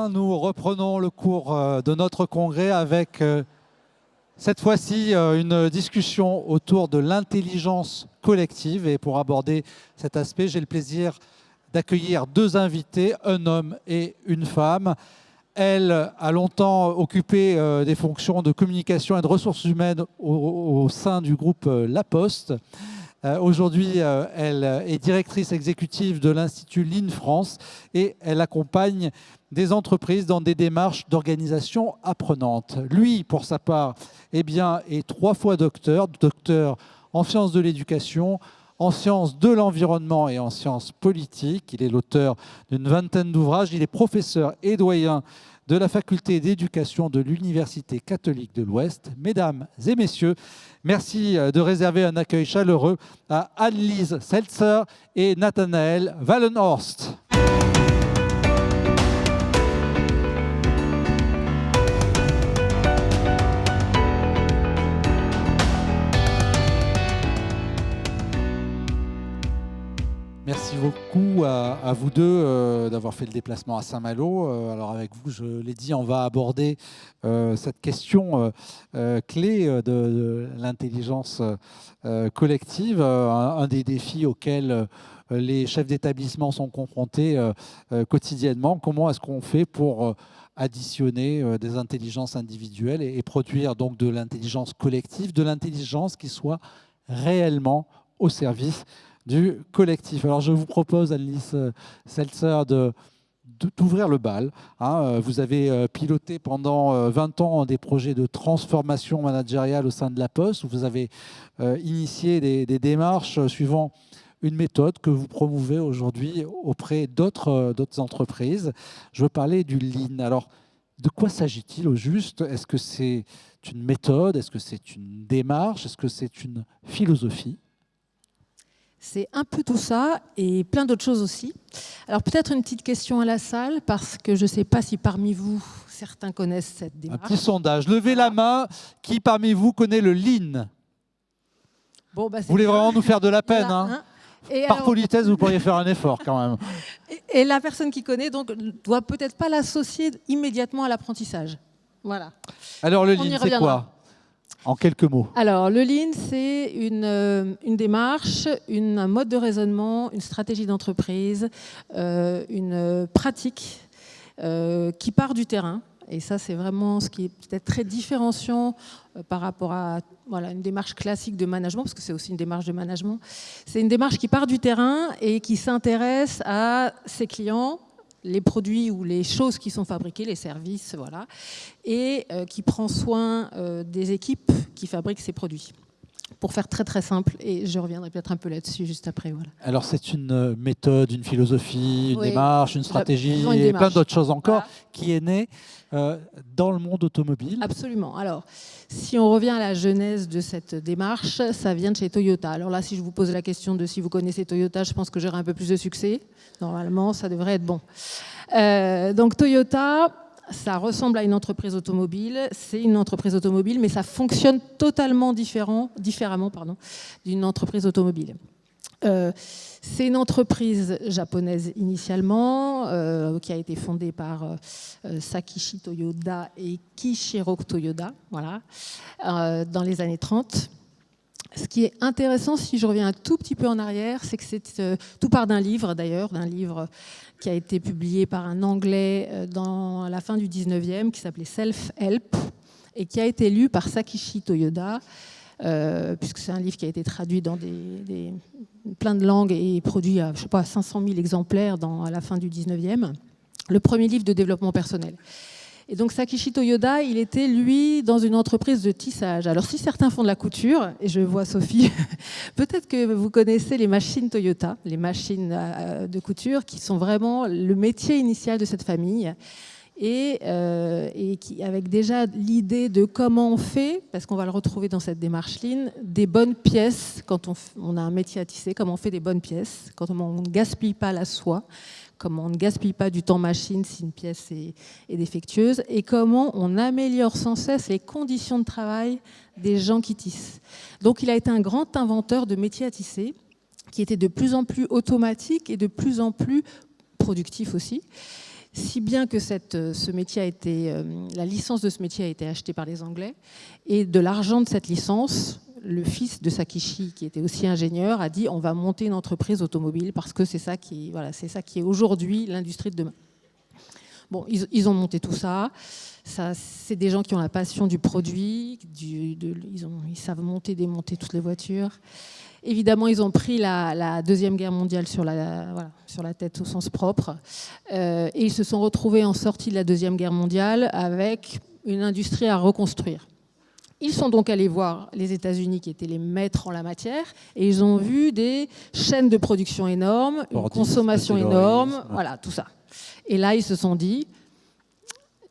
bien, nous reprenons le cours de notre congrès avec cette fois-ci une discussion autour de l'intelligence collective. Et pour aborder cet aspect, j'ai le plaisir d'accueillir deux invités, un homme et une femme. Elle a longtemps occupé des fonctions de communication et de ressources humaines au sein du groupe La Poste. Aujourd'hui, elle est directrice exécutive de l'Institut Lean France et elle accompagne des entreprises dans des démarches d'organisation apprenante. Lui, pour sa part, est 3 fois docteur en sciences de l'éducation, en sciences de l'environnement et en sciences politiques. Il est l'auteur d'une vingtaine d'ouvrages. Il est professeur et doyen de la faculté d'éducation de l'Université catholique de l'Ouest. Mesdames et messieurs, merci de réserver un accueil chaleureux à Anne-Lise Seltzer et Nathanaël Wallenhorst. Merci beaucoup à vous deux d'avoir fait le déplacement à Saint-Malo. Alors avec vous, je l'ai dit, on va aborder cette question clé de l'intelligence collective, un des défis auxquels les chefs d'établissement sont confrontés quotidiennement. Comment est-ce qu'on fait pour additionner des intelligences individuelles et produire donc de l'intelligence collective, de l'intelligence qui soit réellement au service du collectif. Alors je vous propose, Anne-Lise Seltzer, d'ouvrir le bal. Vous avez piloté pendant 20 ans des projets de transformation managériale au sein de La Poste, où vous avez initié des démarches suivant une méthode que vous promouvez aujourd'hui auprès d'autres entreprises. Je veux parler du Lean. Alors, de quoi s'agit-il au juste? Est-ce que c'est une méthode? Est-ce que c'est une démarche? Est-ce que c'est une philosophie? C'est un peu tout ça et plein d'autres choses aussi. Alors peut-être une petite question à la salle, parce que je ne sais pas si parmi vous, certains connaissent cette démarche. Un petit sondage. Levez la main. Qui parmi vous connaît le Lean? Bon, vous voulez vraiment nous faire de la peine, Par alors, politesse, vous pourriez faire un effort quand même. Et la personne qui connaît donc doit peut-être pas l'associer immédiatement à l'apprentissage. Voilà. Alors le Lean, c'est quoi? En quelques mots. Alors, le Lean, c'est une démarche, un mode de raisonnement, une stratégie d'entreprise, une pratique qui part du terrain. Et ça, c'est vraiment ce qui est peut-être très différenciant par rapport à une démarche classique de management, parce que c'est aussi une démarche de management. C'est une démarche qui part du terrain et qui s'intéresse à ses clients, les produits ou les choses qui sont fabriquées, les services, et qui prend soin des équipes qui fabriquent ces produits. Pour faire très très simple, et je reviendrai peut-être un peu là-dessus juste après. Alors c'est une méthode, une philosophie, une démarche, une stratégie et plein d'autres choses encore qui est née dans le monde automobile. Absolument. Alors, si on revient à la genèse de cette démarche, ça vient de chez Toyota. Alors là, si je vous pose la question de si vous connaissez Toyota, je pense que j'aurai un peu plus de succès. Normalement, ça devrait être bon. Donc Toyota, ça ressemble à une entreprise automobile. C'est une entreprise automobile, mais ça fonctionne totalement différemment d'une entreprise automobile. C'est une entreprise japonaise initialement, qui a été fondée par Sakichi Toyoda et Kishiro Toyoda, dans les années 30. Ce qui est intéressant, si je reviens un tout petit peu en arrière, c'est que tout part d'un livre d'ailleurs, qui a été publié par un Anglais dans la fin du 19e, qui s'appelait Self-Help, et qui a été lu par Sakichi Toyoda, puisque c'est un livre qui a été traduit dans plein de langues et produit à 500 000 exemplaires à la fin du 19e. Le premier livre de développement personnel. Et donc Sakichi Toyoda, il était, lui, dans une entreprise de tissage. Alors si certains font de la couture, et je vois Sophie, peut-être que vous connaissez les machines Toyota, les machines de couture, qui sont vraiment le métier initial de cette famille. Et qui, avec déjà l'idée de comment on fait, parce qu'on va le retrouver dans cette démarche Lean, des bonnes pièces, quand on a un métier à tisser, comment on fait des bonnes pièces, quand on ne gaspille pas la soie, comment on ne gaspille pas du temps machine si une pièce est défectueuse, et comment on améliore sans cesse les conditions de travail des gens qui tissent. Donc il a été un grand inventeur de métiers à tisser, qui était de plus en plus automatique et de plus en plus productif aussi. Si bien que ce métier a été, la licence de ce métier a été achetée par les Anglais, et de l'argent de cette licence, le fils de Sakichi, qui était aussi ingénieur, a dit on va monter une entreprise automobile parce que c'est ça qui est aujourd'hui l'industrie de demain. Bon, ils ont monté tout ça. C'est des gens qui ont la passion du produit, ils savent monter, démonter toutes les voitures. Évidemment, ils ont pris la Deuxième Guerre mondiale sur la tête au sens propre. Et ils se sont retrouvés en sortie de la Deuxième Guerre mondiale avec une industrie à reconstruire. Ils sont donc allés voir les États-Unis qui étaient les maîtres en la matière et ils ont vu des chaînes de production énormes, une consommation énorme, voilà, tout ça. Et là, ils se sont dit,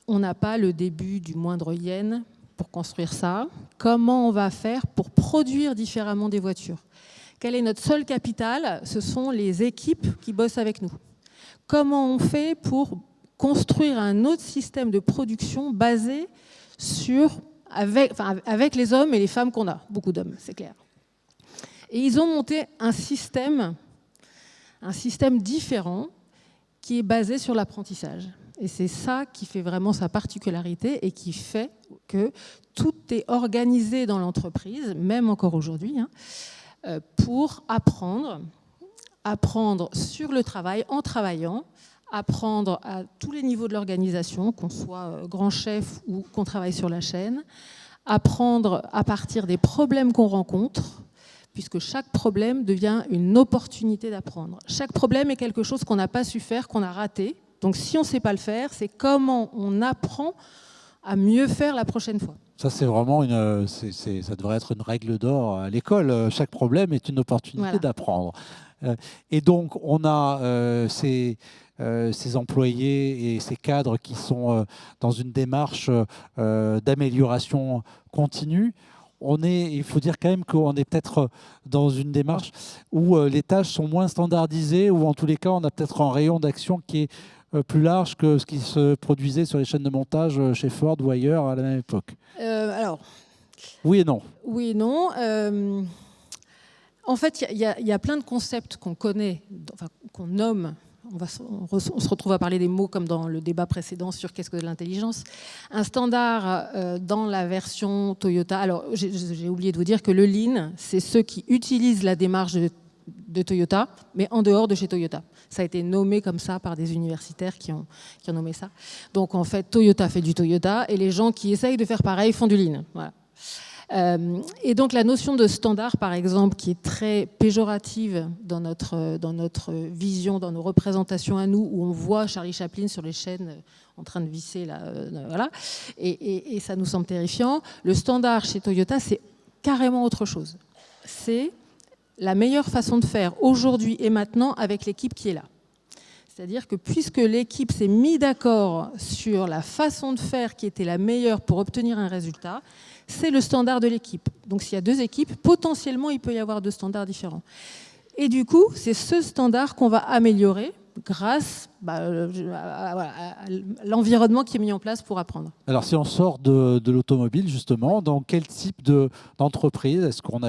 on n'a pas le début du moindre yen pour construire ça. Comment on va faire pour produire différemment des voitures ? Quel est notre seul capital ? Ce sont les équipes qui bossent avec nous. Comment on fait pour construire un autre système de production basé avec les hommes et les femmes qu'on a, beaucoup d'hommes, c'est clair. Et ils ont monté un système différent qui est basé sur l'apprentissage. Et c'est ça qui fait vraiment sa particularité et qui fait que tout est organisé dans l'entreprise, même encore aujourd'hui, pour apprendre sur le travail, en travaillant, apprendre à tous les niveaux de l'organisation, qu'on soit grand chef ou qu'on travaille sur la chaîne, apprendre à partir des problèmes qu'on rencontre, puisque chaque problème devient une opportunité d'apprendre. Chaque problème est quelque chose qu'on n'a pas su faire, qu'on a raté. Donc si on ne sait pas le faire, c'est comment on apprend à mieux faire la prochaine fois. Ça, c'est vraiment ça devrait être une règle d'or à l'école. Chaque problème est une opportunité d'apprendre. Et donc, on a ces employés et ces cadres qui sont dans une démarche d'amélioration continue. Il faut dire quand même qu'on est peut-être dans une démarche où les tâches sont moins standardisées, ou en tous les cas, on a peut-être un rayon d'action qui est plus large que ce qui se produisait sur les chaînes de montage chez Ford ou ailleurs à la même époque. Alors, oui et non. Oui et non. En fait, il y a plein de concepts qu'on connaît, qu'on nomme. On se retrouve à parler des mots comme dans le débat précédent sur qu'est-ce que l'intelligence. Un standard dans la version Toyota. Alors, j'ai oublié de vous dire que le Lean, c'est ceux qui utilisent la démarche de Toyota, mais en dehors de chez Toyota. Ça a été nommé comme ça par des universitaires qui ont nommé ça. Donc, en fait, Toyota fait du Toyota et les gens qui essayent de faire pareil font du Lean. Voilà. Et donc la notion de standard, par exemple, qui est très péjorative dans notre vision, dans nos représentations à nous, où on voit Charlie Chaplin sur les chaînes en train de visser, là, voilà, et ça nous semble terrifiant. Le standard chez Toyota, c'est carrément autre chose. C'est la meilleure façon de faire aujourd'hui et maintenant avec l'équipe qui est là. C'est-à-dire que puisque l'équipe s'est mise d'accord sur la façon de faire qui était la meilleure pour obtenir un résultat, c'est le standard de l'équipe. Donc s'il y a deux équipes, potentiellement il peut y avoir deux standards différents. Et du coup, c'est ce standard qu'on va améliorer grâce à l'environnement qui est mis en place pour apprendre. Alors si on sort de l'automobile, justement, dans quel type d'entreprise est-ce qu'on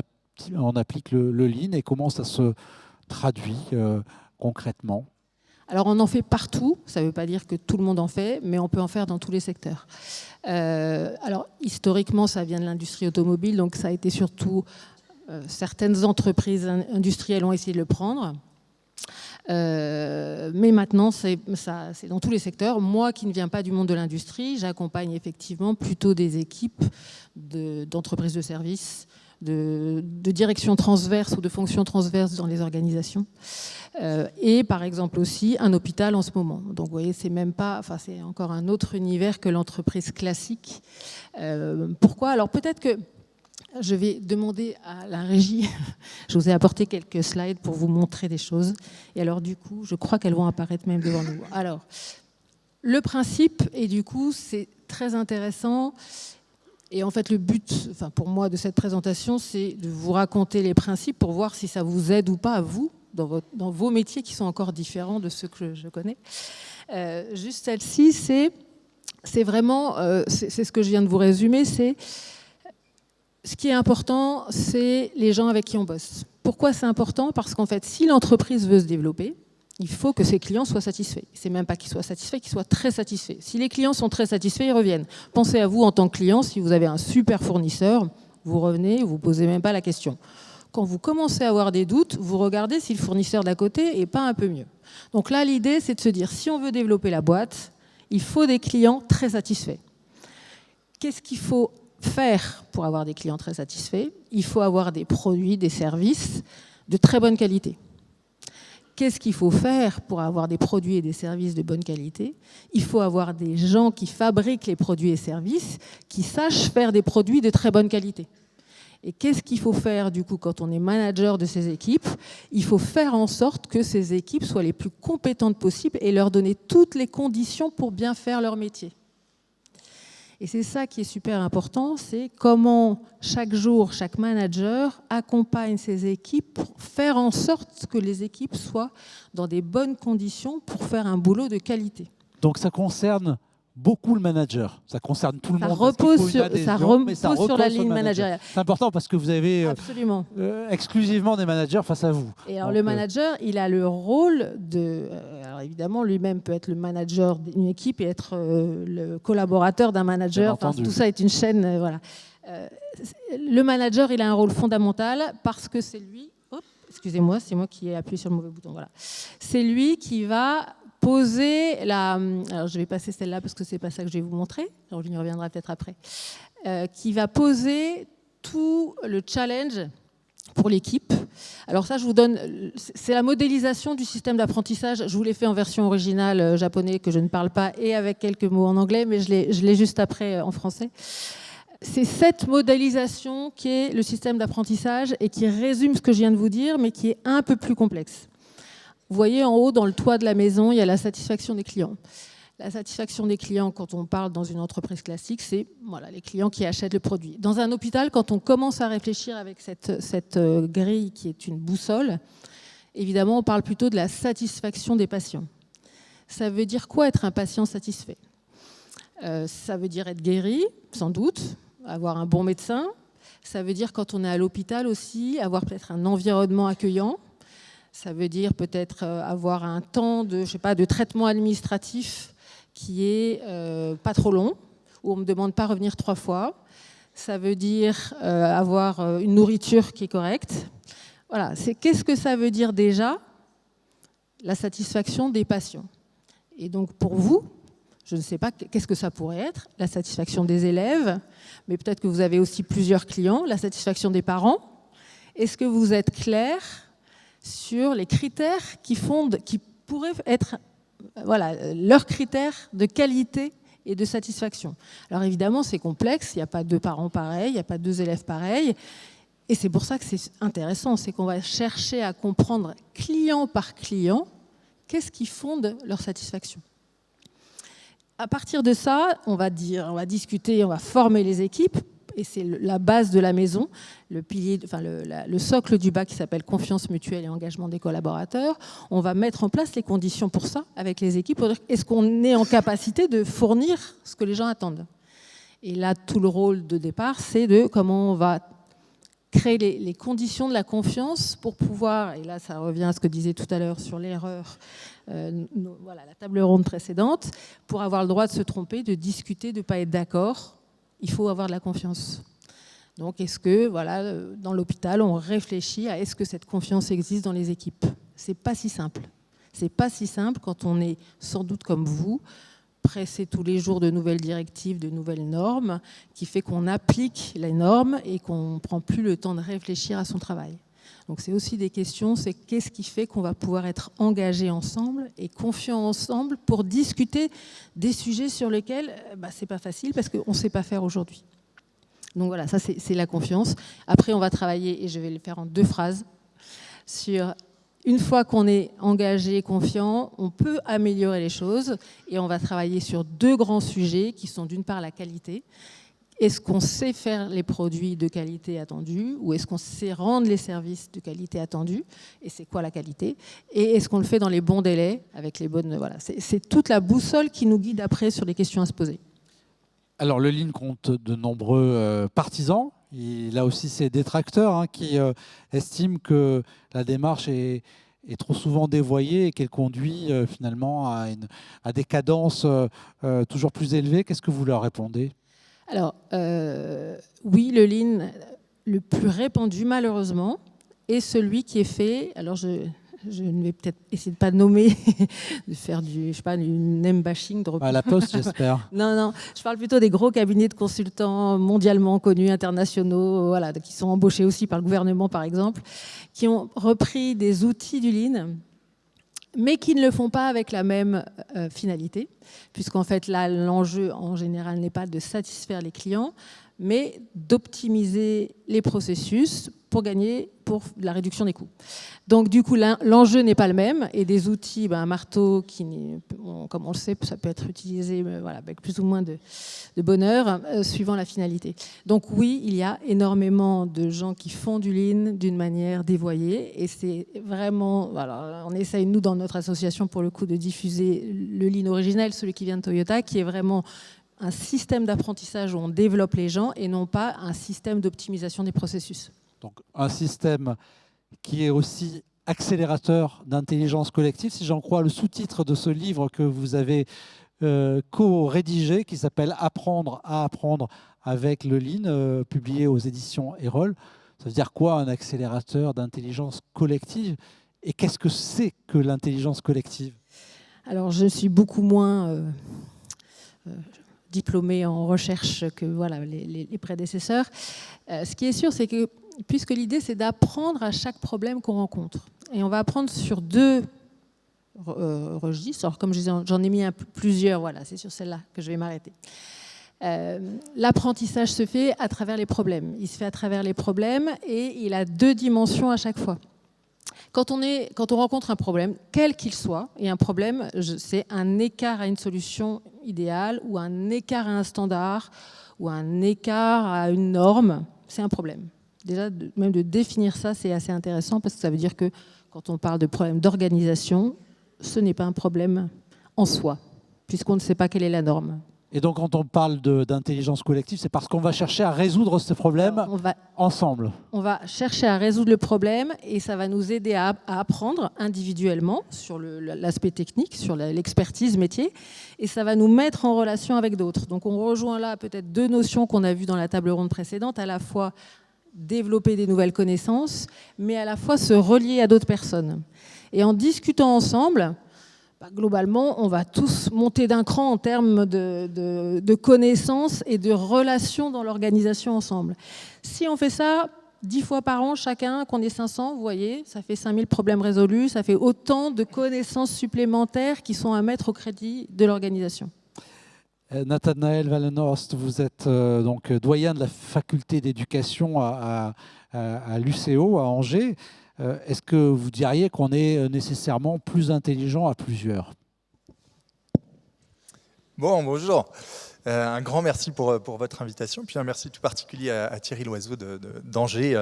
applique le Lean et comment ça se traduit concrètement ? Alors on en fait partout, ça ne veut pas dire que tout le monde en fait, mais on peut en faire dans tous les secteurs. Alors historiquement, ça vient de l'industrie automobile, donc ça a été surtout certaines entreprises industrielles ont essayé de le prendre. Mais maintenant, c'est dans tous les secteurs. Moi qui ne viens pas du monde de l'industrie, j'accompagne effectivement plutôt des équipes d'entreprises de services, de direction transverse ou de fonctions transverses dans les organisations. Et par exemple aussi un hôpital en ce moment. Donc vous voyez, c'est encore un autre univers que l'entreprise classique. Pourquoi ? Alors peut-être que je vais demander à la régie, je vous ai apporté quelques slides pour vous montrer des choses. Et alors du coup, je crois qu'elles vont apparaître même devant nous. Alors, le principe, et du coup, c'est très intéressant. Et en fait, le but, pour moi, de cette présentation, c'est de vous raconter les principes pour voir si ça vous aide ou pas à vous, dans vos métiers qui sont encore différents de ceux que je connais. Juste celle-ci, c'est vraiment, c'est ce que je viens de vous résumer, c'est ce qui est important, c'est les gens avec qui on bosse. Pourquoi c'est important ? Parce qu'en fait, si l'entreprise veut se développer, Il faut que ces clients soient satisfaits. C'est même pas qu'ils soient satisfaits, qu'ils soient très satisfaits. Si les clients sont très satisfaits, ils reviennent. Pensez à vous en tant que client, si vous avez un super fournisseur, vous revenez, vous ne posez même pas la question. Quand vous commencez à avoir des doutes, vous regardez si le fournisseur d'à côté n'est pas un peu mieux. Donc là, l'idée, c'est de se dire, si on veut développer la boîte, il faut des clients très satisfaits. Qu'est-ce qu'il faut faire pour avoir des clients très satisfaits? Il faut avoir des produits, des services de très bonne qualité. Qu'est-ce qu'il faut faire pour avoir des produits et des services de bonne qualité? Il faut avoir des gens qui fabriquent les produits et services, qui sachent faire des produits de très bonne qualité. Et qu'est-ce qu'il faut faire du coup quand on est manager de ces équipes? Il faut faire en sorte que ces équipes soient les plus compétentes possibles et leur donner toutes les conditions pour bien faire leur métier. Et c'est ça qui est super important, c'est comment chaque jour, chaque manager accompagne ses équipes pour faire en sorte que les équipes soient dans des bonnes conditions pour faire un boulot de qualité. Donc ça concerne beaucoup le manager, ça concerne tout le monde. Ça repose sur la ligne managériale. C'est important parce que vous avez exclusivement des managers face à vous. Et alors le manager, il a le rôle de... alors évidemment, lui-même peut être le manager d'une équipe et être le collaborateur d'un manager. Enfin, tout ça est une chaîne. Voilà. Le manager, il a un rôle fondamental parce que c'est lui... Hop, excusez-moi, c'est moi qui ai appuyé sur le mauvais bouton. Voilà. C'est lui qui va poser la... Alors je vais passer celle-là parce que c'est pas ça que je vais vous montrer. Alors, on y reviendra peut-être après. Qui va poser tout le challenge pour l'équipe. Alors ça, je vous donne... C'est la modélisation du système d'apprentissage. Je vous l'ai fait en version originale japonais que je ne parle pas et avec quelques mots en anglais, mais je l'ai juste après en français. C'est cette modélisation qui est le système d'apprentissage et qui résume ce que je viens de vous dire, mais qui est un peu plus complexe. Vous voyez en haut, dans le toit de la maison, il y a la satisfaction des clients. La satisfaction des clients, quand on parle dans une entreprise classique, c'est voilà, les clients qui achètent le produit. Dans un hôpital, quand on commence à réfléchir avec cette grille qui est une boussole, évidemment, on parle plutôt de la satisfaction des patients. Ça veut dire quoi être un patient satisfait? Ça veut dire être guéri, sans doute, avoir un bon médecin. Ça veut dire, quand on est à l'hôpital aussi, avoir peut-être un environnement accueillant. Ça veut dire peut-être avoir un temps de traitement administratif qui est pas trop long, où on ne me demande pas de revenir 3 fois. Ça veut dire avoir une nourriture qui est correcte. Voilà, qu'est-ce que ça veut dire déjà? La satisfaction des patients. Et donc pour vous, je ne sais pas qu'est-ce que ça pourrait être, la satisfaction des élèves, mais peut-être que vous avez aussi plusieurs clients, la satisfaction des parents. Est-ce que vous êtes clair sur les critères qui pourraient être leurs critères de qualité et de satisfaction? Alors évidemment, c'est complexe, il n'y a pas 2 parents pareils, il n'y a pas 2 élèves pareils, et c'est pour ça que c'est intéressant, c'est qu'on va chercher à comprendre client par client qu'est-ce qui fonde leur satisfaction. À partir de ça, on va discuter, on va former les équipes. Et c'est la base de la maison, le pilier, le socle du bas qui s'appelle confiance mutuelle et engagement des collaborateurs. On va mettre en place les conditions pour ça avec les équipes. Pour dire, est-ce qu'on est en capacité de fournir ce que les gens attendent? Et là, tout le rôle de départ, c'est de comment on va créer les conditions de la confiance pour pouvoir, et là ça revient à ce que disait tout à l'heure sur l'erreur, la table ronde précédente, pour avoir le droit de se tromper, de discuter, de ne pas être d'accord. Il faut avoir de la confiance. Donc, est-ce que, dans l'hôpital, on réfléchit à est-ce que cette confiance existe dans les équipes? C'est pas si simple. C'est pas si simple quand on est sans doute comme vous, pressé tous les jours de nouvelles directives, de nouvelles normes, qui fait qu'on applique les normes et qu'on ne prend plus le temps de réfléchir à son travail. Donc, c'est aussi des questions, c'est qu'est-ce qui fait qu'on va pouvoir être engagés ensemble et confiants ensemble pour discuter des sujets sur lesquels c'est pas facile parce qu'on ne sait pas faire aujourd'hui. Donc voilà, ça c'est la confiance. Après, on va travailler, et je vais le faire en 2 phrases, sur une fois qu'on est engagé et confiant, on peut améliorer les choses et on va travailler sur 2 grands sujets qui sont d'une part la qualité. Est-ce qu'on sait faire les produits de qualité attendus ou est-ce qu'on sait rendre les services de qualité attendus? Et c'est quoi la qualité? Et est-ce qu'on le fait dans les bons délais avec les bonnes... Voilà, c'est toute la boussole qui nous guide après sur les questions à se poser. Alors le Lean compte de nombreux partisans. Il a aussi ses détracteurs qui estiment que la démarche est est trop souvent dévoyée et qu'elle conduit finalement à des cadences toujours plus élevées. Qu'est-ce que vous leur répondez? Alors, oui, le lean le plus répandu, malheureusement, est celui qui est fait. Alors, je ne vais peut-être essayer de pas nommer, de faire du name bashing. À la Poste, j'espère. Non, je parle plutôt des gros cabinets de consultants mondialement connus, internationaux, voilà, qui sont embauchés aussi par le gouvernement, par exemple, qui ont repris des outils du lean, mais qui ne le font pas avec la même finalité, puisqu'en fait, là, l'enjeu, en général, n'est pas de satisfaire les clients, mais d'optimiser les processus pour gagner pour la réduction des coûts. Donc, du coup, l'enjeu n'est pas le même, et des outils, un marteau, comme on le sait, ça peut être utilisé avec plus ou moins de bonheur, suivant la finalité. Donc oui, il y a énormément de gens qui font du lean d'une manière dévoyée, et c'est vraiment, on essaye, nous, dans notre association, pour le coup, de diffuser le lean originel, celui qui vient de Toyota, qui est vraiment un système d'apprentissage où on développe les gens et non pas un système d'optimisation des processus. Donc un système qui est aussi accélérateur d'intelligence collective, si j'en crois le sous-titre de ce livre que vous avez co-rédigé, qui s'appelle « Apprendre à apprendre avec le Lean », publié aux éditions Erol. Ça veut dire quoi, un accélérateur d'intelligence collective? Et qu'est-ce que c'est que l'intelligence collective? Alors, je suis beaucoup moins diplômée en recherche que les prédécesseurs. Ce qui est sûr, c'est que puisque l'idée, c'est d'apprendre à chaque problème qu'on rencontre. Et on va apprendre sur deux registres. Alors, comme je disais, j'en ai mis plusieurs, c'est sur celle-là que je vais m'arrêter. L'apprentissage se fait à travers les problèmes. Il se fait à travers les problèmes et il a deux dimensions à chaque fois. Quand on rencontre un problème, quel qu'il soit, et un problème, c'est un écart à une solution idéale, ou un écart à un standard, ou un écart à une norme, c'est un problème. Déjà, même de définir ça, c'est assez intéressant, parce que ça veut dire que quand on parle de problème d'organisation, ce n'est pas un problème en soi, puisqu'on ne sait pas quelle est la norme. Et donc, quand on parle d'intelligence collective, c'est parce qu'on va chercher à résoudre ce problème ensemble. On va chercher à résoudre le problème et ça va nous aider à apprendre individuellement sur l'aspect technique, sur l'expertise métier, et ça va nous mettre en relation avec d'autres. Donc, on rejoint là peut-être deux notions qu'on a vues dans la table ronde précédente, à la fois développer des nouvelles connaissances, mais à la fois se relier à d'autres personnes. Et en discutant ensemble, globalement, on va tous monter d'un cran en termes de connaissances et de relations dans l'organisation ensemble. Si on fait ça 10 fois par an, chacun, qu'on est 500, vous voyez, ça fait 5000 problèmes résolus, ça fait autant de connaissances supplémentaires qui sont à mettre au crédit de l'organisation. Nathanaël Wallenhorst, vous êtes donc doyen de la faculté d'éducation à l'UCO, à Angers. Est-ce que vous diriez qu'on est nécessairement plus intelligent à plusieurs? Bonjour. Un grand merci pour votre invitation, puis un merci tout particulier à Thierry Loiseau d'Angers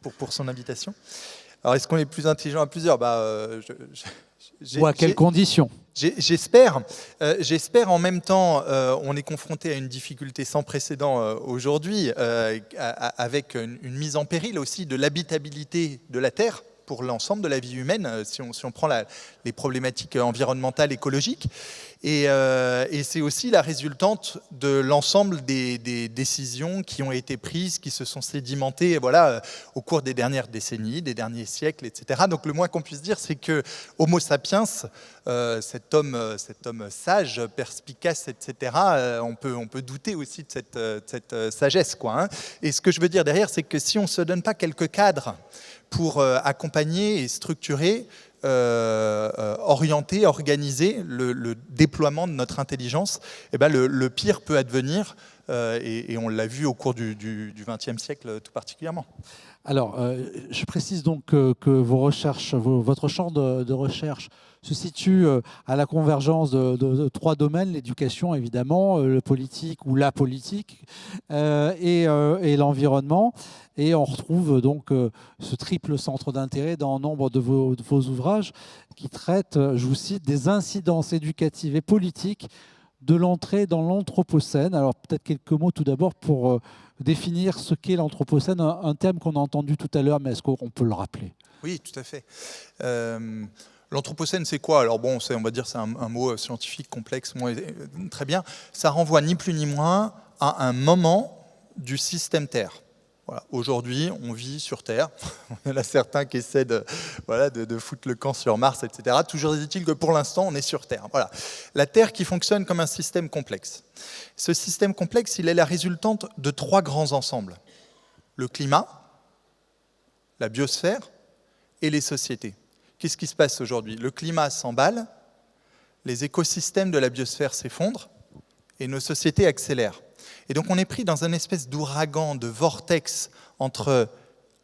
pour son invitation. Alors, est-ce qu'on est plus intelligent à plusieurs? Ou à quelles conditions? J'espère. En même temps, on est confronté à une difficulté sans précédent aujourd'hui, avec une mise en péril aussi de l'habitabilité de la Terre pour l'ensemble de la vie humaine, si on prend les problématiques environnementales, écologiques. Et c'est aussi la résultante de l'ensemble des décisions qui ont été prises, qui se sont sédimentées au cours des dernières décennies, des derniers siècles, etc. Donc le moins qu'on puisse dire, c'est que Homo sapiens, cet homme sage, perspicace, etc., on peut douter aussi de cette sagesse, quoi, hein. Et ce que je veux dire derrière, c'est que si on ne se donne pas quelques cadres pour accompagner et structurer, orienter, organiser le déploiement de notre intelligence, le pire peut advenir, et on l'a vu au cours du XXe siècle tout particulièrement. Alors, je précise donc que vos recherches, votre champ de recherche se situe à la convergence de trois domaines: l'éducation, évidemment, le politique ou la politique, et l'environnement. Et on retrouve donc ce triple centre d'intérêt dans nombre de vos ouvrages qui traitent, je vous cite, des incidences éducatives et politiques de l'entrée dans l'Anthropocène. Alors peut-être quelques mots tout d'abord pour définir ce qu'est l'Anthropocène, un terme qu'on a entendu tout à l'heure, mais est-ce qu'on peut le rappeler? Oui, tout à fait. L'Anthropocène, c'est quoi? Alors bon, on va dire c'est un mot scientifique complexe, très bien. Ça renvoie ni plus ni moins à un moment du système Terre. Voilà. Aujourd'hui, on vit sur Terre. Il y en a certains qui essaient de foutre le camp sur Mars, etc. Toujours est-il que pour l'instant, on est sur Terre. Voilà. La Terre qui fonctionne comme un système complexe. Ce système complexe, il est la résultante de 3 grands ensembles. Le climat, la biosphère et les sociétés. Qu'est-ce qui se passe aujourd'hui? Le climat s'emballe, les écosystèmes de la biosphère s'effondrent et nos sociétés accélèrent. Et donc on est pris dans une espèce d'ouragan, de vortex entre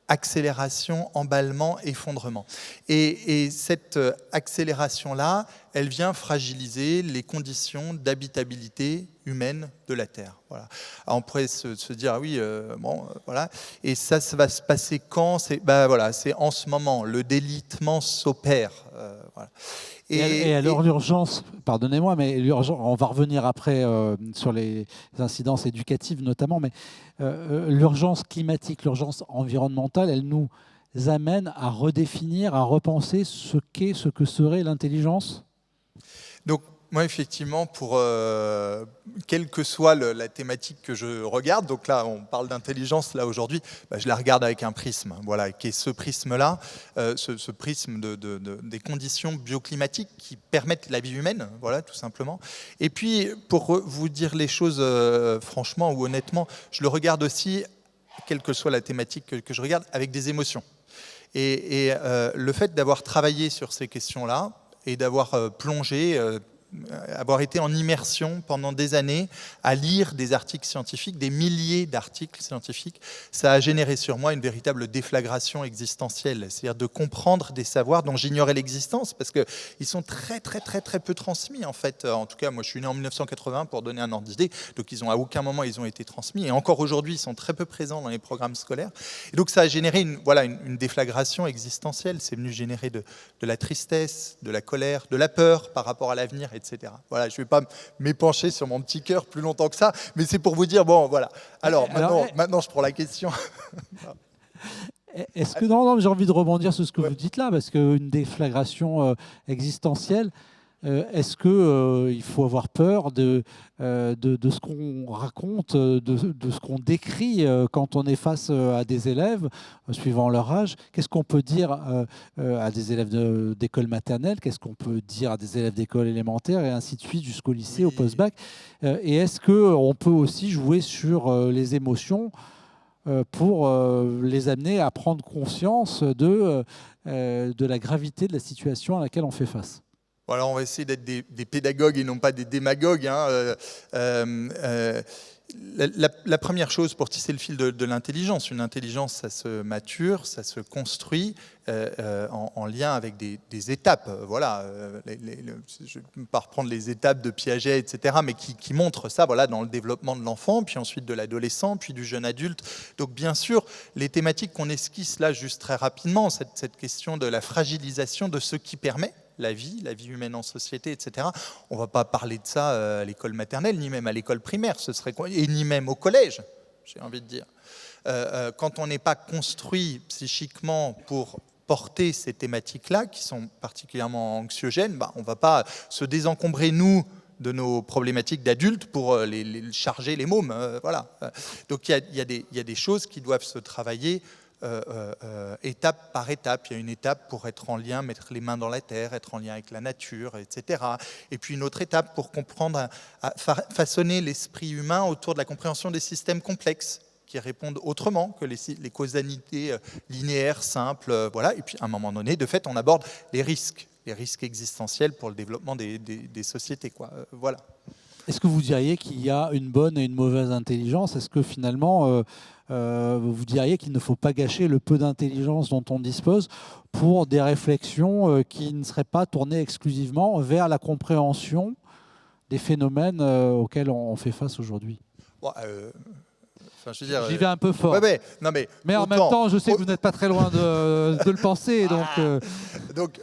accélération, emballement, effondrement. Et cette accélération-là, elle vient fragiliser les conditions d'habitabilité humaine de la Terre. Voilà. Alors on pourrait se dire, ah oui, voilà. Et ça va se passer quand? C'est en ce moment. Le délitement s'opère. Voilà. Et alors l'urgence, pardonnez-moi, mais on va revenir après sur les incidences éducatives notamment, mais l'urgence climatique, l'urgence environnementale, elle nous amène à redéfinir, à repenser ce que serait l'intelligence? Donc, moi, effectivement, quelle que soit la thématique que je regarde, donc là, on parle d'intelligence, là, aujourd'hui, je la regarde avec un prisme, voilà, qui est ce prisme-là, ce prisme des conditions bioclimatiques qui permettent la vie humaine, voilà, tout simplement. Et puis, pour vous dire les choses franchement ou honnêtement, je le regarde aussi, quelle que soit la thématique que je regarde, avec des émotions. Et le fait d'avoir travaillé sur ces questions-là et d'avoir plongé, avoir été en immersion pendant des années à lire des articles scientifiques, des milliers d'articles scientifiques, ça a généré sur moi une véritable déflagration existentielle, c'est-à-dire de comprendre des savoirs dont j'ignorais l'existence, parce qu'ils sont très peu transmis en fait. En tout cas, moi je suis né en 1980 pour donner un ordre d'idée, donc à aucun moment ils ont été transmis, et encore aujourd'hui ils sont très peu présents dans les programmes scolaires. Et donc ça a généré une déflagration existentielle, c'est venu générer de la tristesse, de la colère, de la peur par rapport à l'avenir, etc. Voilà, je ne vais pas m'épancher sur mon petit cœur plus longtemps que ça, mais c'est pour vous dire, bon, voilà. Alors maintenant je prends la question. Est-ce que non, j'ai envie de rebondir sur ce que vous dites là, parce qu'une déflagration existentielle, est-ce qu'il faut avoir peur de ce qu'on raconte, de ce qu'on décrit quand on est face à des élèves, suivant leur âge? Qu'est-ce qu'on peut dire à des élèves d'école maternelle? Qu'est-ce qu'on peut dire à des élèves d'école élémentaire? Et ainsi de suite jusqu'au lycée, au post-bac. Et est-ce qu'on peut aussi jouer sur les émotions pour les amener à prendre conscience de la gravité de la situation à laquelle on fait face? Voilà, on va essayer d'être des pédagogues et non pas des démagogues. Hein. La première chose pour tisser le fil de l'intelligence, une intelligence, ça se mature, ça se construit en lien avec des étapes. Voilà, je ne vais pas reprendre les étapes de Piaget, etc., mais qui montrent ça, voilà, dans le développement de l'enfant, puis ensuite de l'adolescent, puis du jeune adulte. Donc bien sûr, les thématiques qu'on esquisse là juste très rapidement, cette question de la fragilisation de ce qui permet la vie humaine en société, etc. On ne va pas parler de ça à l'école maternelle, ni même à l'école primaire, ce serait quoi, et ni même au collège, j'ai envie de dire. Quand on n'est pas construit psychiquement pour porter ces thématiques-là, qui sont particulièrement anxiogènes, on ne va pas se désencombrer, nous, de nos problématiques d'adultes pour les charger les mômes. Voilà. Donc il y a des choses qui doivent se travailler étape par étape. Il y a une étape pour être en lien, mettre les mains dans la terre, être en lien avec la nature, etc. Et puis une autre étape pour comprendre, façonner l'esprit humain autour de la compréhension des systèmes complexes qui répondent autrement que les causalités linéaires, simples. Voilà. Et puis à un moment donné, de fait, on aborde les risques existentiels pour le développement des sociétés. Voilà. Est-ce que vous diriez qu'il y a une bonne et une mauvaise intelligence? Est-ce que finalement, vous diriez qu'il ne faut pas gâcher le peu d'intelligence dont on dispose pour des réflexions qui ne seraient pas tournées exclusivement vers la compréhension des phénomènes auxquels on fait face aujourd'hui? J'y vais un peu fort. Ouais, mais en même temps, je sais que vous n'êtes pas très loin de le penser. Donc,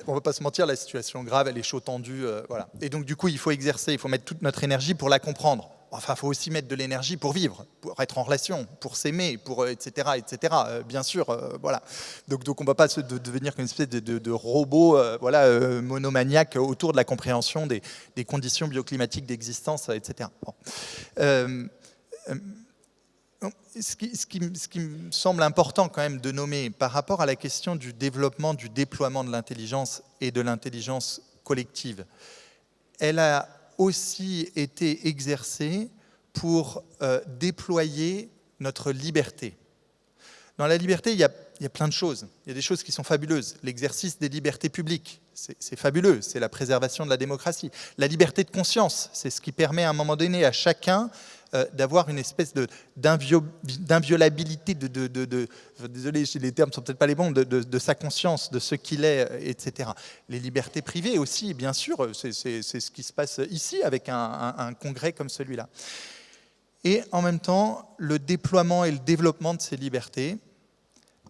on ne va pas se mentir, la situation grave, elle est chaud tendue. Voilà. Et donc, du coup, il faut exercer, il faut mettre toute notre énergie pour la comprendre. Enfin, il faut aussi mettre de l'énergie pour vivre, pour être en relation, pour s'aimer, pour etc., etc. Bien sûr, voilà. Donc, on ne va pas devenir une espèce de robot, monomaniaque autour de la compréhension des conditions bioclimatiques d'existence, etc. Bon. Ce qui me semble important quand même de nommer par rapport à la question du développement, du déploiement de l'intelligence et de l'intelligence collective, elle a aussi été exercée pour déployer notre liberté. Dans la liberté, il y a plein de choses. Il y a des choses qui sont fabuleuses. L'exercice des libertés publiques, c'est fabuleux, c'est la préservation de la démocratie. La liberté de conscience, c'est ce qui permet à un moment donné à chacun d'avoir une espèce d'inviolabilité, désolé, les termes ne sont peut-être pas les bons, de sa conscience, de ce qu'il est, etc. Les libertés privées aussi, bien sûr, c'est ce qui se passe ici avec un congrès comme celui-là. Et en même temps, le déploiement et le développement de ces libertés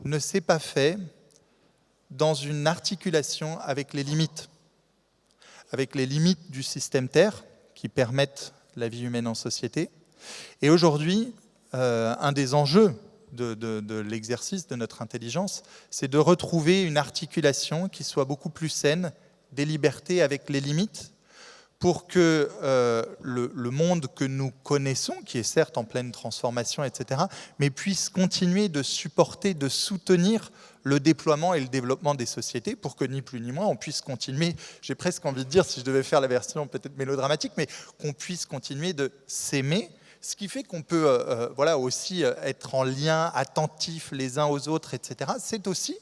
ne s'est pas fait dans une articulation avec les limites du système Terre qui permettent la vie humaine en société. Et aujourd'hui, un des enjeux de l'exercice de notre intelligence, c'est de retrouver une articulation qui soit beaucoup plus saine des libertés avec les limites, pour que le monde que nous connaissons, qui est certes en pleine transformation, etc., mais puisse continuer de supporter, de soutenir le déploiement et le développement des sociétés, pour que ni plus ni moins, on puisse continuer, j'ai presque envie de dire, si je devais faire la version peut-être mélodramatique, mais qu'on puisse continuer de s'aimer, ce qui fait qu'on peut aussi être en lien, attentifs les uns aux autres, etc. C'est aussi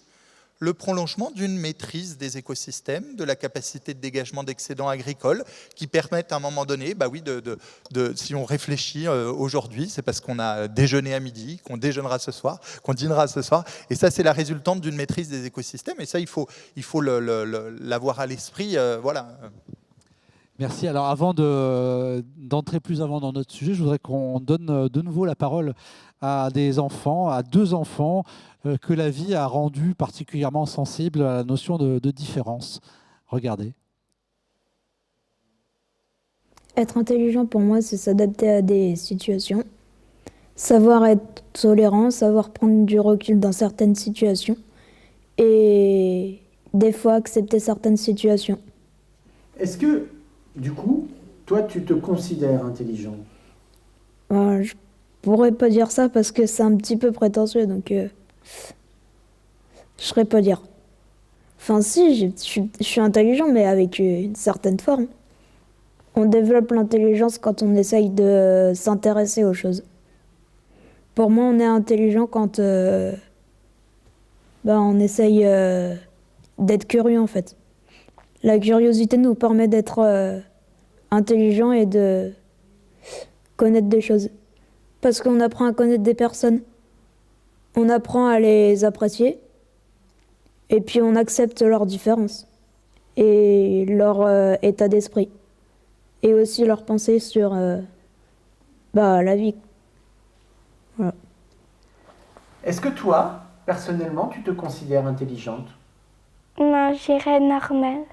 le prolongement d'une maîtrise des écosystèmes, de la capacité de dégagement d'excédents agricoles qui permettent à un moment donné, si on réfléchit aujourd'hui, c'est parce qu'on a déjeuné à midi, qu'on déjeunera ce soir, qu'on dînera ce soir, et ça c'est la résultante d'une maîtrise des écosystèmes, et ça il faut l'avoir à l'esprit, voilà. Merci. Alors avant d'entrer plus avant dans notre sujet, je voudrais qu'on donne de nouveau la parole à des enfants, à deux enfants que la vie a rendus particulièrement sensibles à la notion de différence. Regardez. Être intelligent pour moi, c'est s'adapter à des situations, savoir être tolérant, savoir prendre du recul dans certaines situations et des fois accepter certaines situations. Est-ce que, du coup, toi, tu te considères intelligent ? Je pourrais pas dire ça parce que c'est un petit peu prétentieux, donc je saurais pas dire. Enfin si, je suis intelligent, mais avec une certaine forme. On développe l'intelligence quand on essaye de s'intéresser aux choses. Pour moi, on est intelligent quand on essaye d'être curieux, en fait. La curiosité nous permet d'être intelligent et de connaître des choses. Parce qu'on apprend à connaître des personnes. On apprend à les apprécier. Et puis on accepte leurs différences. Et leur état d'esprit. Et aussi leurs pensées sur la vie. Voilà. Est-ce que toi, personnellement, tu te considères intelligente ? Non, j'irais normale.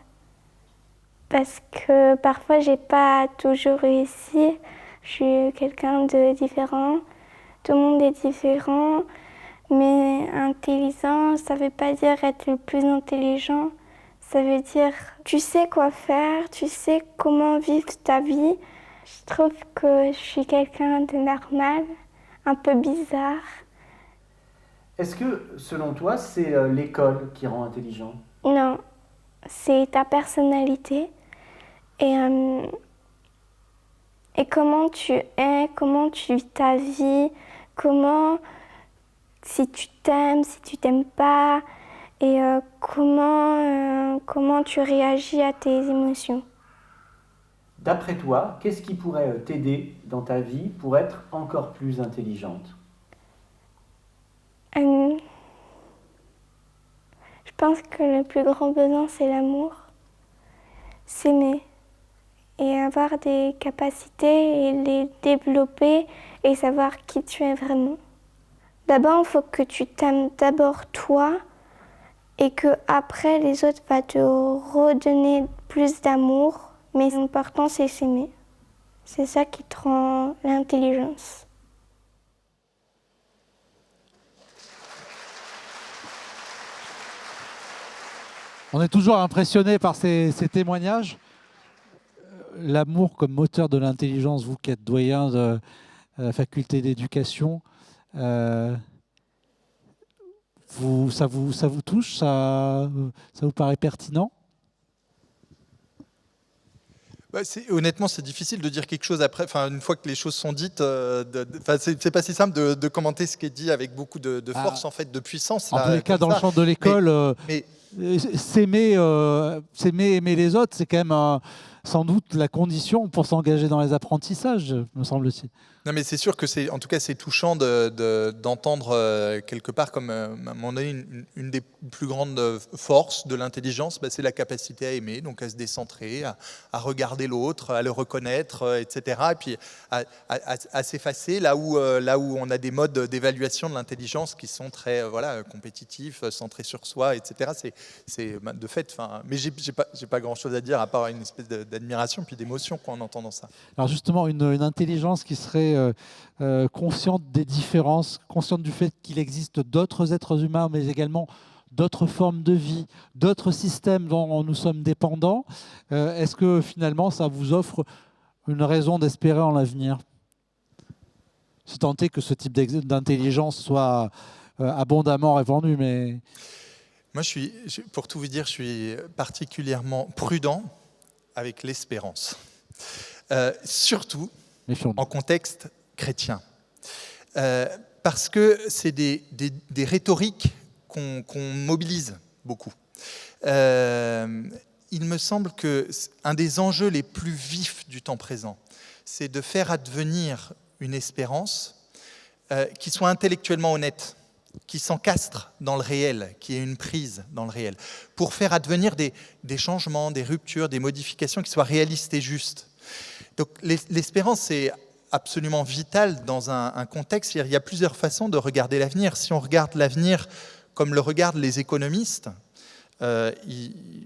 Parce que parfois, j'ai pas toujours réussi. Je suis quelqu'un de différent. Tout le monde est différent. Mais intelligent, ça veut pas dire être le plus intelligent. Ça veut dire tu sais quoi faire, tu sais comment vivre ta vie. Je trouve que je suis quelqu'un de normal, un peu bizarre. Est-ce que, selon toi, c'est l'école qui rend intelligent ? Non, c'est ta personnalité. Et comment tu es, comment tu vis ta vie, si tu t'aimes, si tu t'aimes pas, et comment tu réagis à tes émotions. D'après toi, qu'est-ce qui pourrait t'aider dans ta vie pour être encore plus intelligente ? Je pense que le plus grand besoin, c'est l'amour, s'aimer et avoir des capacités et les développer et savoir qui tu es vraiment. D'abord, il faut que tu t'aimes d'abord toi et que après les autres vont te redonner plus d'amour, mais l'important c'est s'aimer. C'est ça qui te rend l'intelligence. On est toujours impressionné par ces témoignages. L'amour comme moteur de l'intelligence, vous qui êtes doyen de la faculté d'éducation, ça vous touche, ça vous paraît pertinent? Honnêtement, c'est difficile de dire quelque chose après. Une fois que les choses sont dites, c'est pas si simple de commenter ce qui est dit avec beaucoup de force, en fait, de puissance. En tous les cas, dans le champ de l'école, s'aimer, aimer les autres, c'est quand même sans doute la condition pour s'engager dans les apprentissages, me semble-t-il. Non, mais c'est sûr que en tout cas, c'est touchant d'entendre quelque part, comme à un moment donné, une des plus grandes forces de l'intelligence, c'est la capacité à aimer, donc à se décentrer, à regarder l'autre, à le reconnaître, etc. Et puis à s'effacer là où on a des modes d'évaluation de l'intelligence qui sont très compétitifs, centrés sur soi, etc. C'est de fait. Mais j'ai pas grand-chose à dire à part une espèce d'admiration puis d'émotion en entendant ça. Alors justement, une intelligence qui serait consciente des différences, consciente du fait qu'il existe d'autres êtres humains, mais également d'autres formes de vie, d'autres systèmes dont nous sommes dépendants. Est-ce que finalement, ça vous offre une raison d'espérer en l'avenir? Si tant est que ce type d'intelligence soit abondamment répandu, mais... Moi, pour tout vous dire, je suis particulièrement prudent avec l'espérance. Surtout en contexte chrétien. Parce que c'est des rhétoriques qu'on mobilise beaucoup. Il me semble qu'un des enjeux les plus vifs du temps présent, c'est de faire advenir une espérance qui soit intellectuellement honnête, qui s'encastre dans le réel, qui ait une prise dans le réel, pour faire advenir des changements, des ruptures, des modifications qui soient réalistes et justes. Donc l'espérance, c'est absolument vital dans un contexte. Il y a plusieurs façons de regarder l'avenir. Si on regarde l'avenir comme le regardent les économistes, il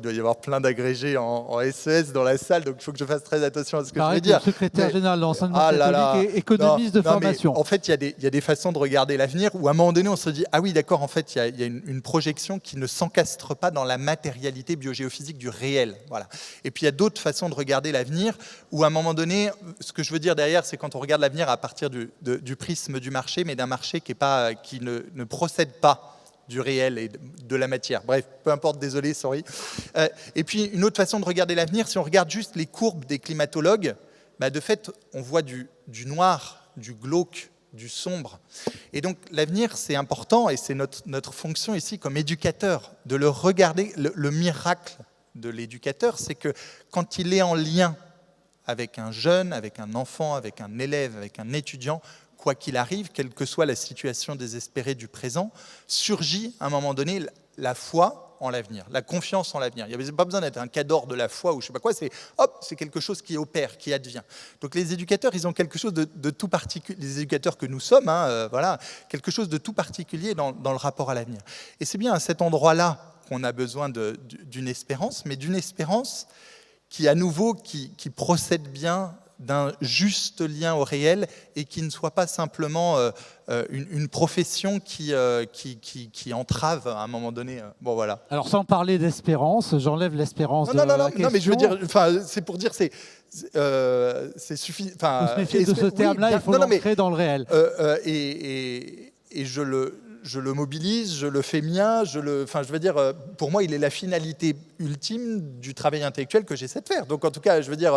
doit y avoir plein d'agrégés en SES dans la salle, donc il faut que je fasse très attention à ce que je vais dire. Secrétaire général de l'enseignement catholique et économiste de formation. En fait, il y a des façons de regarder l'avenir où à un moment donné, on se dit « Ah oui, d'accord, en fait, il y a une projection qui ne s'encastre pas dans la matérialité biogéophysique du réel. » Voilà. Et puis, il y a d'autres façons de regarder l'avenir où à un moment donné, ce que je veux dire derrière, c'est quand on regarde l'avenir à partir du prisme du marché, mais d'un marché qui ne procède pas du réel et de la matière. Bref, peu importe, désolé, sorry. Et puis, une autre façon de regarder l'avenir, si on regarde juste les courbes des climatologues, de fait, on voit du noir, du glauque, du sombre. Et donc, l'avenir, c'est important, et c'est notre fonction ici comme éducateur, de le regarder. Le miracle de l'éducateur, c'est que quand il est en lien avec un jeune, avec un enfant, avec un élève, avec un étudiant, quoi qu'il arrive, quelle que soit la situation désespérée du présent, surgit à un moment donné la foi en l'avenir, la confiance en l'avenir. Il n'y a pas besoin d'être un cadre de la foi ou je ne sais pas quoi, c'est quelque chose qui opère, qui advient. Donc les éducateurs, ils ont quelque chose de tout particulier, les éducateurs que nous sommes, quelque chose de tout particulier dans le rapport à l'avenir. Et c'est bien à cet endroit-là qu'on a besoin d'une espérance, mais d'une espérance qui, à nouveau, qui procède bien d'un juste lien au réel et qui ne soit pas simplement une profession qui entrave à un moment donné. Bon, voilà. Alors, sans parler d'espérance, j'enlève l'espérance de la question. Non, mais je veux dire, c'est pour dire, c'est suffisant. Faut se méfier de ce terme-là, il faut l'entrer dans le réel. Et je le mobilise, je le fais mien, je veux dire, pour moi, il est la finalité ultime du travail intellectuel que j'essaie de faire. Donc, en tout cas, je veux dire,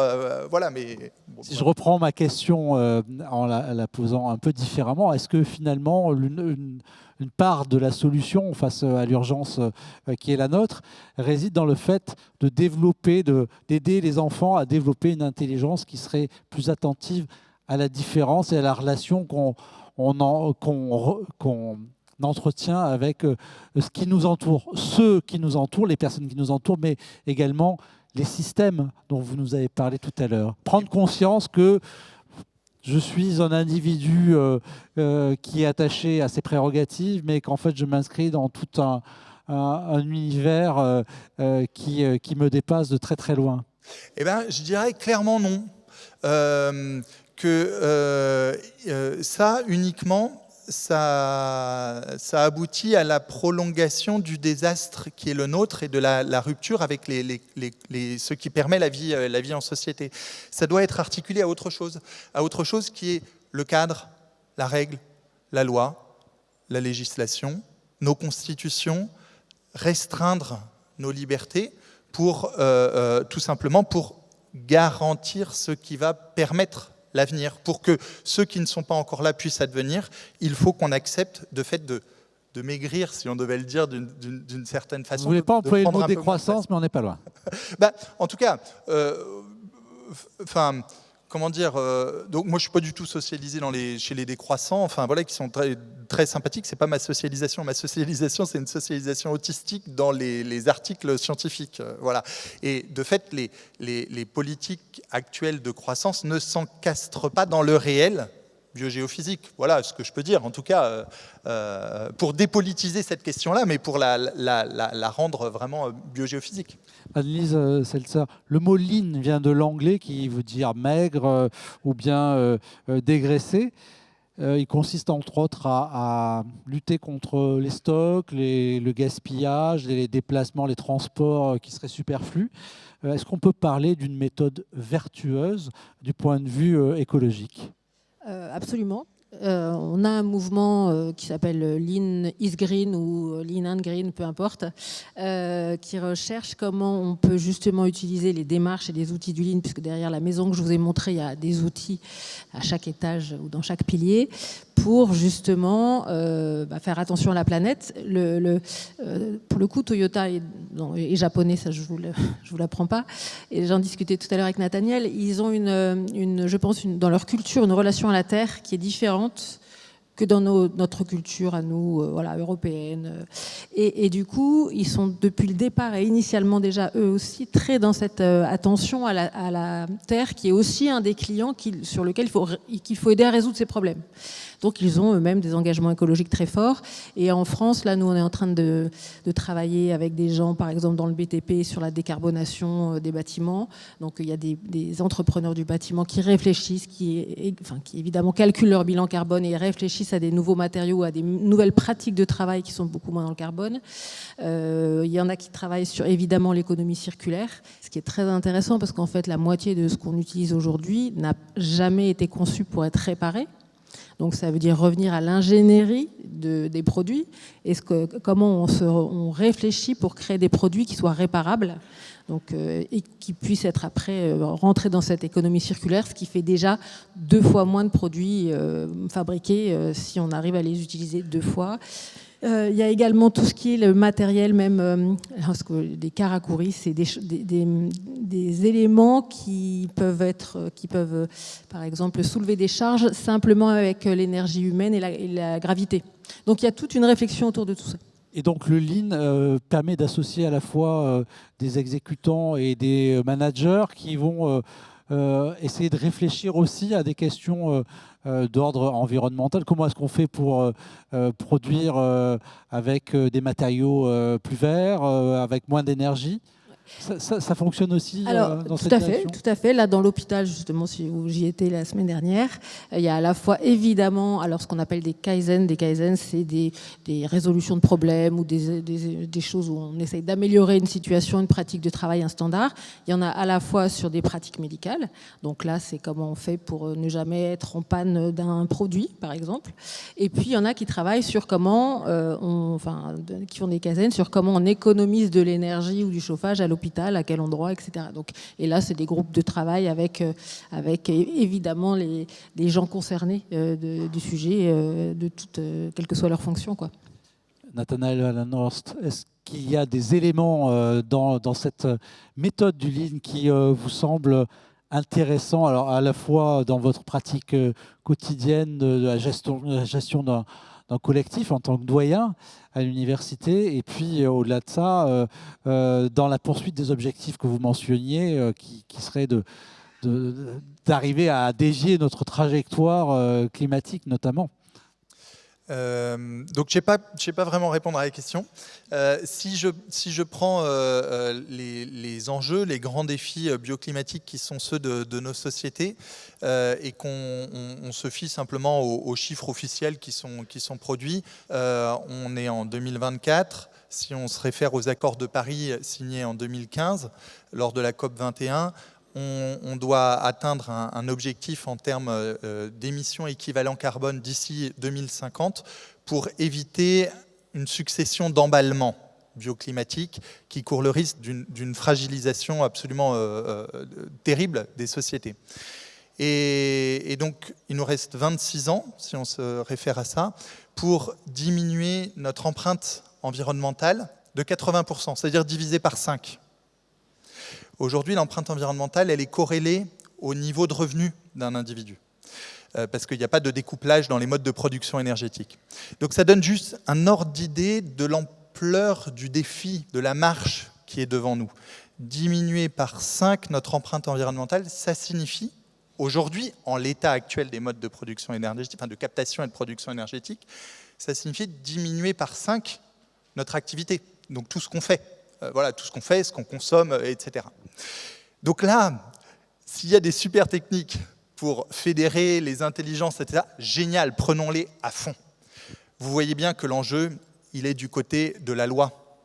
voilà, mais... Bon, si je reprends ma question en la posant un peu différemment, est-ce que finalement, une part de la solution face à l'urgence qui est la nôtre réside dans le fait de développer, d'aider les enfants à développer une intelligence qui serait plus attentive à la différence et à la relation qu'on entretien avec ce qui nous entoure, ceux qui nous entourent, les personnes qui nous entourent, mais également les systèmes dont vous nous avez parlé tout à l'heure. Prendre conscience que je suis un individu qui est attaché à ses prérogatives, mais qu'en fait je m'inscris dans tout un univers qui me dépasse de très très loin? Eh ben, je dirais clairement non. Ça, uniquement, ça aboutit à la prolongation du désastre qui est le nôtre et de la rupture avec ce qui permet la vie en société. Ça doit être articulé à autre chose qui est le cadre, la règle, la loi, la législation, nos constitutions, restreindre nos libertés pour tout simplement pour garantir ce qui va permettre l'avenir. Pour que ceux qui ne sont pas encore là puissent advenir, il faut qu'on accepte de fait de maigrir, si on devait le dire d'une certaine façon. Vous ne voulez pas employer le mot décroissance, mais on n'est pas loin. En tout cas, comment dire, donc moi je suis pas du tout socialisé chez les décroissants, voilà, qui sont très, très sympathiques. C'est pas ma socialisation. Ma socialisation, c'est une socialisation autistique dans les articles scientifiques, voilà. Et de fait, les politiques actuelles de croissance ne s'encastrent pas dans le réel biogéophysique. Voilà ce que je peux dire, en tout cas, pour dépolitiser cette question-là, mais pour la rendre vraiment biogéophysique. Anne-Lise Seltzer, le mot lean vient de l'anglais qui veut dire maigre ou bien dégraissé. Il consiste entre autres à lutter contre les stocks, le gaspillage, les déplacements, les transports qui seraient superflus. Est-ce qu'on peut parler d'une méthode vertueuse du point de vue écologique ? Absolument. On a un mouvement qui s'appelle Lean is Green ou Lean and Green, peu importe, qui recherche comment on peut justement utiliser les démarches et les outils du Lean, puisque derrière la maison que je vous ai montrée, il y a des outils à chaque étage ou dans chaque pilier, pour justement faire attention à la planète. Pour le coup, Toyota est japonais, ça je vous l'apprends pas. Et j'en discutais tout à l'heure avec Nathaniel. Ils ont je pense, dans leur culture, une relation à la terre qui est différente que dans notre culture à nous, européenne. Et du coup, ils sont depuis le départ et initialement déjà eux aussi très dans cette attention à la terre, qui est aussi un des clients sur lequel qu'il faut aider à résoudre ces problèmes. Donc ils ont eux-mêmes des engagements écologiques très forts. Et en France, là, nous, on est en train de travailler avec des gens, par exemple dans le BTP, sur la décarbonation des bâtiments. Donc il y a des entrepreneurs du bâtiment qui réfléchissent, qui évidemment calculent leur bilan carbone et réfléchissent à des nouveaux matériaux, à des nouvelles pratiques de travail qui sont beaucoup moins dans le carbone. Il y en a qui travaillent sur, évidemment, l'économie circulaire, ce qui est très intéressant parce qu'en fait, la moitié de ce qu'on utilise aujourd'hui n'a jamais été conçu pour être réparé. Donc ça veut dire revenir à l'ingénierie des produits et comment on réfléchit pour créer des produits qui soient réparables, donc, et qui puissent être après rentrer dans cette économie circulaire, ce qui fait déjà 2 fois moins de produits fabriqués si on arrive à les utiliser 2 fois. Il y a également tout ce qui est le matériel, même des karakuri, c'est des éléments qui peuvent par exemple soulever des charges simplement avec l'énergie humaine et la gravité. Donc il y a toute une réflexion autour de tout ça. Et donc le Lean permet d'associer à la fois des exécutants et des managers qui vont essayer de réfléchir aussi à des questions d'ordre environnemental. Comment est-ce qu'on fait pour produire avec des matériaux plus verts, avec moins d'énergie ? Ça fonctionne aussi dans cette direction ? Tout à fait. Là, dans l'hôpital, justement, où j'y étais la semaine dernière, il y a à la fois, évidemment, alors ce qu'on appelle des kaizen. Des kaizen, c'est des résolutions de problèmes ou des choses où on essaye d'améliorer une situation, une pratique de travail, un standard. Il y en a à la fois sur des pratiques médicales. Donc là, c'est comment on fait pour ne jamais être en panne d'un produit, par exemple. Et puis, il y en a qui travaillent sur comment qui font des kaizen, sur comment on économise de l'énergie ou du chauffage à l'hôpital, à quel endroit, etc. Donc, et là, c'est des groupes de travail avec évidemment les gens concernés du sujet, quelle que soit leur fonction, quoi. Nathanaël Wallenhorst, est-ce qu'il y a des éléments dans cette méthode du Lean qui vous semblent intéressants, alors à la fois dans votre pratique quotidienne de la gestion d'un collectif en tant que doyen à l'université, et puis au-delà de ça, dans la poursuite des objectifs que vous mentionniez, qui seraient d'arriver à dévier notre trajectoire climatique notamment. Donc je sais pas vraiment répondre à la question. Si je prends les enjeux, les grands défis bioclimatiques qui sont ceux de nos sociétés et qu'on se fie simplement aux chiffres officiels qui sont produits, on est en 2024. Si on se réfère aux accords de Paris signés en 2015 lors de la COP21, on doit atteindre un objectif en termes d'émissions équivalent carbone d'ici 2050 pour éviter une succession d'emballements bioclimatiques qui courent le risque d'une fragilisation absolument terrible des sociétés. Et donc, il nous reste 26 ans, si on se réfère à ça, pour diminuer notre empreinte environnementale de 80%, c'est-à-dire divisé par 5. Aujourd'hui, l'empreinte environnementale, elle est corrélée au niveau de revenu d'un individu, parce qu'il n'y a pas de découplage dans les modes de production énergétique. Donc ça donne juste un ordre d'idée de l'ampleur du défi, de la marche qui est devant nous. Diminuer par 5 notre empreinte environnementale, ça signifie, aujourd'hui, en l'état actuel des modes de production énergétique, enfin de captation et de production énergétique, ça signifie diminuer par 5 notre activité, donc tout ce qu'on fait. Voilà, tout ce qu'on fait, ce qu'on consomme, etc. Donc là, s'il y a des super techniques pour fédérer les intelligences, etc., génial, prenons-les à fond. Vous voyez bien que l'enjeu, il est du côté de la loi,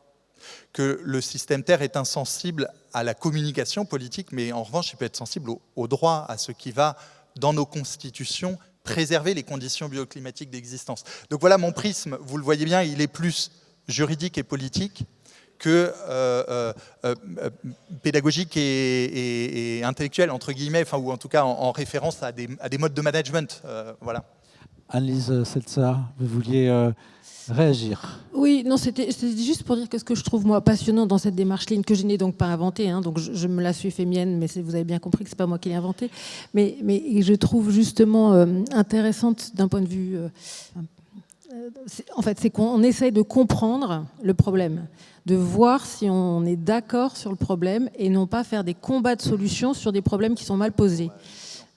que le système Terre est insensible à la communication politique, mais en revanche, il peut être sensible au droit, à ce qui va, dans nos constitutions, préserver les conditions bioclimatiques d'existence. Donc voilà, mon prisme, vous le voyez bien, il est plus juridique et politique que pédagogique et intellectuel, entre guillemets, enfin, ou en tout cas en référence à des modes de management. Voilà. Anne-Lise Seltzer, vous vouliez réagir? Oui, non, c'était juste pour dire que ce que je trouve moi passionnant dans cette démarche Lean, que je n'ai donc pas inventée, hein, donc je me la suis fait mienne, mais vous avez bien compris que c'est pas moi qui l'ai inventée, mais je trouve justement intéressante d'un point de vue... en fait, c'est qu'on essaye de comprendre le problème, de voir si on est d'accord sur le problème et non pas faire des combats de solutions sur des problèmes qui sont mal posés.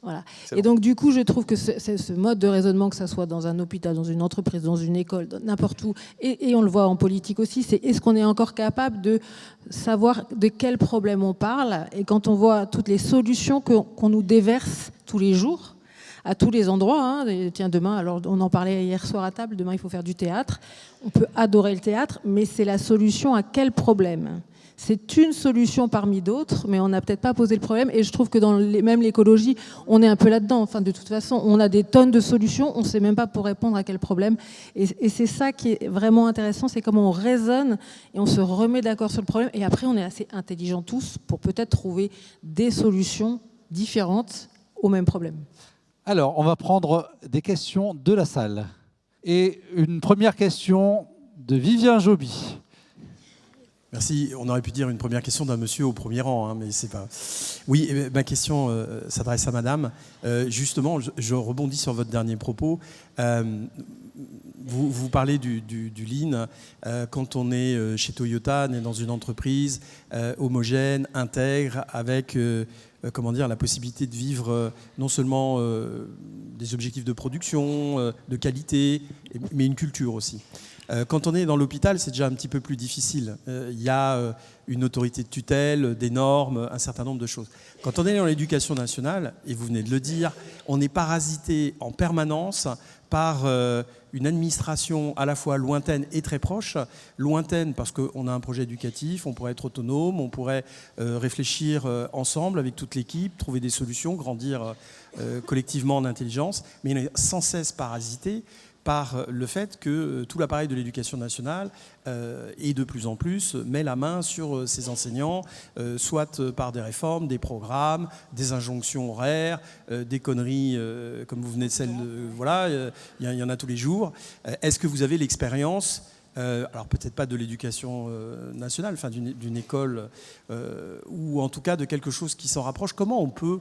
Voilà. Et donc, du coup, je trouve que ce mode de raisonnement, que ça soit dans un hôpital, dans une entreprise, dans une école, n'importe où, et on le voit en politique aussi, c'est est-ce qu'on est encore capable de savoir de quel problème on parle, et quand on voit toutes les solutions qu'on nous déverse tous les jours, à tous les endroits. Hein. Tiens, demain, alors on en parlait hier soir à table, demain il faut faire du théâtre. On peut adorer le théâtre, mais c'est la solution à quel problème ? C'est une solution parmi d'autres, mais on n'a peut-être pas posé le problème. Et je trouve que dans même l'écologie, on est un peu là-dedans. Enfin, de toute façon, on a des tonnes de solutions, on ne sait même pas pour répondre à quel problème. Et c'est ça qui est vraiment intéressant, c'est comment on raisonne et on se remet d'accord sur le problème. Et après, on est assez intelligents tous pour peut-être trouver des solutions différentes au même problème. Alors, on va prendre des questions de la salle. Et une première question de Vivien Joby. Merci. On aurait pu dire une première question d'un monsieur au premier rang, hein, mais c'est pas... Oui, ma question s'adresse à madame. Justement, je rebondis sur votre dernier propos. Vous parlez du Lean. Quand on est chez Toyota, on est dans une entreprise homogène, intègre, avec... la possibilité de vivre non seulement des objectifs de production, de qualité, mais une culture aussi. Quand on est dans l'hôpital, c'est déjà un petit peu plus difficile. Il y a une autorité de tutelle, des normes, un certain nombre de choses. Quand on est dans l'éducation nationale, et vous venez de le dire, on est parasité en permanence par une administration à la fois lointaine et très proche. Lointaine parce qu'on a un projet éducatif, on pourrait être autonome, on pourrait réfléchir ensemble avec toute l'équipe, trouver des solutions, grandir collectivement en intelligence, mais on est sans cesse parasité par le fait que tout l'appareil de l'éducation nationale et de plus en plus met la main sur ses enseignants, soit par des réformes, des programmes, des injonctions horaires, des conneries comme vous venez de celle de... Voilà, il y en a tous les jours. Est-ce que vous avez l'expérience, alors peut-être pas de l'éducation nationale, enfin d'une école, ou en tout cas de quelque chose qui s'en rapproche? Comment on peut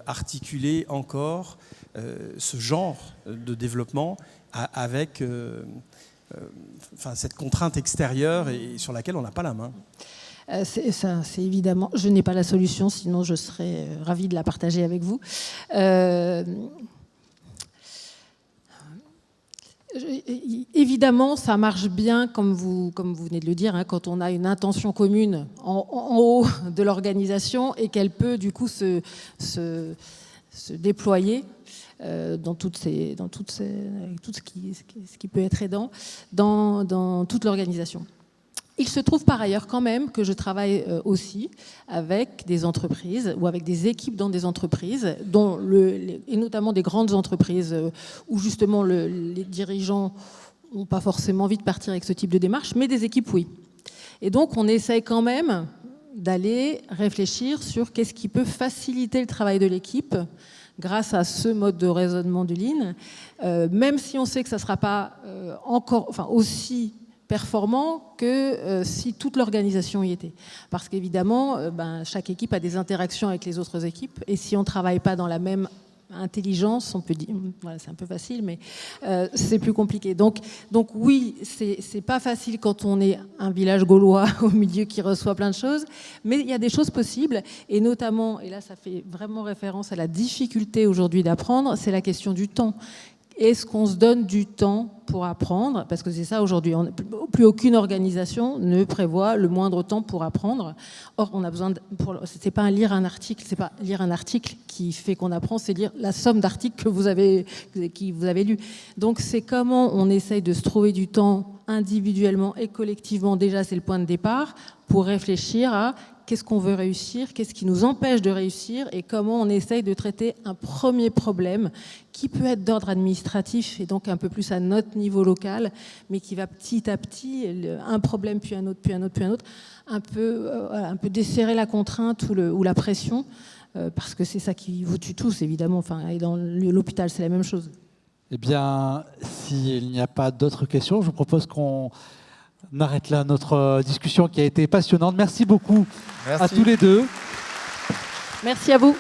articuler encore ce genre de développement avec cette contrainte extérieure et sur laquelle on n'a pas la main? C'est évidemment, je n'ai pas la solution, sinon je serais ravie de la partager avec vous. Évidemment, ça marche bien, comme vous venez de le dire, hein, quand on a une intention commune en haut de l'organisation et qu'elle peut du coup se déployer dans tout ce qui peut être aidant dans toute l'organisation. Il se trouve par ailleurs quand même que je travaille aussi avec des entreprises ou avec des équipes dans des entreprises, et notamment des grandes entreprises où justement les dirigeants n'ont pas forcément envie de partir avec ce type de démarche, mais des équipes oui. Et donc on essaye quand même d'aller réfléchir sur qu'est-ce qui peut faciliter le travail de l'équipe grâce à ce mode de raisonnement du Lean, même si on sait que ça ne sera pas aussi performant que si toute l'organisation y était. Parce qu'évidemment, chaque équipe a des interactions avec les autres équipes, et si on ne travaille pas dans la même intelligence, on peut dire, voilà, c'est un peu facile, mais c'est plus compliqué. Donc oui, c'est pas facile quand on est un village gaulois au milieu qui reçoit plein de choses, mais il y a des choses possibles, et notamment, et là ça fait vraiment référence à la difficulté aujourd'hui d'apprendre, c'est la question du temps. Est-ce qu'on se donne du temps pour apprendre? Parce que c'est ça aujourd'hui. Plus aucune organisation ne prévoit le moindre temps pour apprendre. Or, on a besoin c'est pas lire un article, c'est pas lire un article qui fait qu'on apprend, c'est lire la somme d'articles que vous avez lus. Donc, c'est comment on essaye de se trouver du temps individuellement et collectivement. Déjà, c'est le point de départ pour réfléchir à qu'est-ce qu'on veut réussir, qu'est-ce qui nous empêche de réussir et comment on essaye de traiter un premier problème qui peut être d'ordre administratif et donc un peu plus à notre niveau local, mais qui va petit à petit, un problème puis un autre, puis un autre, puis un autre, un peu desserrer la contrainte ou la pression, parce que c'est ça qui vous tue tous, évidemment. Enfin, et dans l'hôpital, c'est la même chose. Eh bien, s'il n'y a pas d'autres questions, je vous propose qu'on arrête là notre discussion qui a été passionnante. Merci beaucoup à tous les deux. Merci à vous.